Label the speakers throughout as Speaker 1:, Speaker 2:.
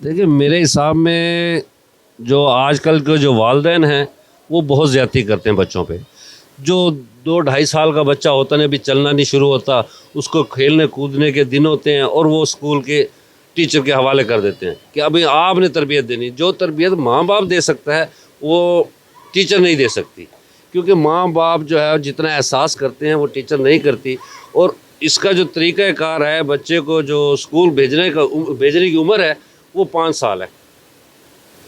Speaker 1: देखिए मेरे हिसाब में जो आजकल के जो वालिदैन हैं वो बहुत ज़्यादती करते हैं बच्चों पे। जो 2 ढाई साल का बच्चा होता है अभी चलना नहीं शुरू होता, उसको खेलने कूदने के दिन होते हैं और वो स्कूल के टीचर के हवाले कर देते हैं कि अभी आपने तरबियत देनी। जो तरबियत माँ बाप दे सकता है वो टीचर नहीं दे सकती, क्योंकि माँ बाप जो है जितना एहसास करते हैं वो टीचर नहीं करती। और इसका जो तरीक़ाकार है, बच्चे को जो स्कूल भेजने की उम्र है वो 5 साल है,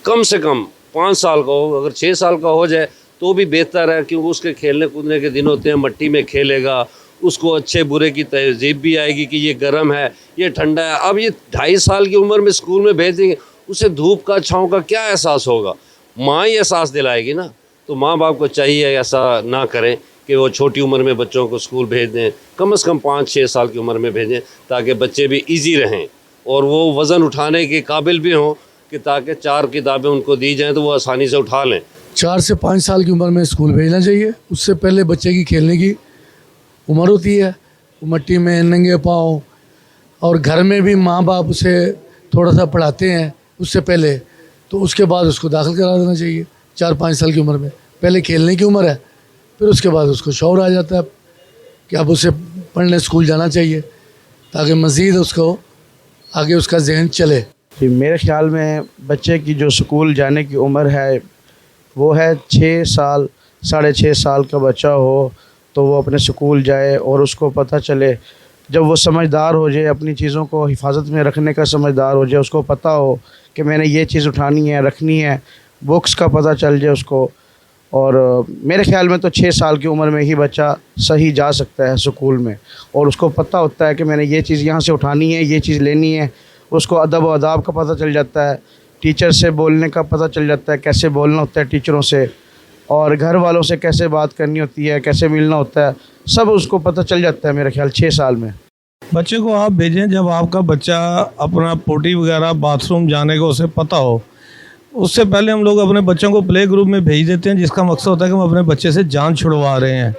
Speaker 1: कम से कम 5 साल का हो। अगर 6 साल का हो जाए तो भी बेहतर है, क्योंकि उसके खेलने कूदने के दिन होते हैं, मट्टी में खेलेगा, उसको अच्छे बुरे की तहज़ीब भी आएगी कि ये गर्म है, ये ठंडा है। अब ये 2.5 साल की उम्र में स्कूल में भेजेंगे, उसे धूप का छाँव का क्या एहसास होगा? माँ ही एहसास दिलाएगी ना। तो माँ बाप को चाहिए ऐसा ना करें कि वो छोटी उम्र में बच्चों को स्कूल भेज दें, कम से कम 5-6 साल की उम्र में भेजें, ताकि बच्चे भी ईजी रहें और वो वज़न उठाने के काबिल भी हों, कि ताकि 4 किताबें उनको दी जाएँ तो वो आसानी से उठा लें।
Speaker 2: 4 से 5 साल की उम्र में स्कूल भेजना चाहिए। उससे पहले बच्चे की खेलने की उम्र होती है, मट्टी में नंगे पाँव, और घर में भी माँ बाप उसे थोड़ा सा पढ़ाते हैं उससे पहले, तो उसके बाद उसको दाखिल करा देना चाहिए 4-5 साल की उम्र में। पहले खेलने की उम्र है, फिर उसके बाद उसको शौर आ जाता है कि अब उसे पढ़ने स्कूल जाना चाहिए, ताकि मज़ीद उसको आगे उसका जहन चले।
Speaker 3: कि मेरे ख़्याल में बच्चे की जो स्कूल जाने की उम्र है वो है 6 साल, 6.5 साल का बच्चा हो तो वो अपने स्कूल जाए और उसको पता चले। जब वो समझदार हो जाए, अपनी चीज़ों को हिफाजत में रखने का समझदार हो जाए, उसको पता हो कि मैंने ये चीज़ उठानी है, रखनी है, बुक्स का पता चल जाए उसको। और मेरे ख़्याल में तो 6 साल की उम्र में ही बच्चा सही जा सकता है स्कूल में, और उसको पता होता है कि मैंने ये चीज़ यहाँ से उठानी है, ये चीज़ लेनी है। उसको अदब व आदाब का पता चल जाता है, टीचर से बोलने का पता चल जाता है, कैसे बोलना होता है टीचरों से, और घर वालों से कैसे बात करनी होती है, कैसे मिलना होता है, सब उसको पता चल जाता है मेरे ख्याल 6 साल में।
Speaker 4: बच्चे को आप भेजें जब आपका बच्चा अपना पोटी वगैरह बाथरूम जाने को उसे पता हो। उससे पहले हम लोग अपने बच्चों को प्ले ग्रुप में भेज देते हैं, जिसका मकसद होता है कि हम अपने बच्चे से जान छुड़वा रहे हैं।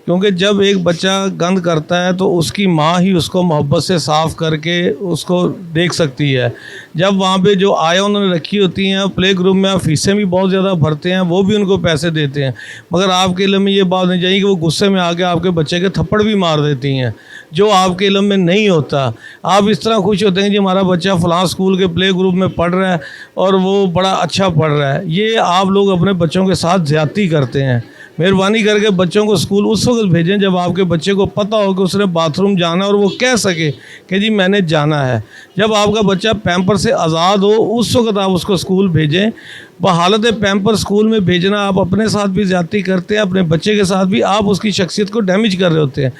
Speaker 4: क्योंकि जब एक बच्चा गंद करता है तो उसकी माँ ही उसको मोहब्बत से साफ़ करके उसको देख सकती है। जब वहाँ पे जो आया उन्होंने रखी होती हैं प्ले ग्रुप में, आप फीसें भी बहुत ज़्यादा भरते हैं, वो भी उनको पैसे देते हैं, मगर आपके इल्म में ये बात नहीं चाहिए कि वो गुस्से में आके आपके बच्चे के थप्पड़ भी मार देती हैं, जो आपके इल्म में नहीं होता। आप इस तरह खुश होते हैं कि हमारा बच्चा फ़लाँ स्कूल के प्ले ग्रुप में पढ़ रहा है और वो बड़ा अच्छा पढ़ रहा है। ये आप लोग अपने बच्चों के साथ ज़्यादती करते हैं। मेहरबानी करके बच्चों को स्कूल उस वक्त भेजें जब आपके बच्चे को पता हो कि उसने बाथरूम जाना है और वो कह सके कि जी मैंने जाना है। जब आपका बच्चा पैम्पर से आज़ाद हो उस वक्त आप उसको स्कूल भेजें। बहालत पैम्पर स्कूल में भेजना आप अपने साथ भी ज़्यादती करते हैं, अपने बच्चे के साथ भी आप उसकी शख्सियत को डैमेज कर रहे होते हैं।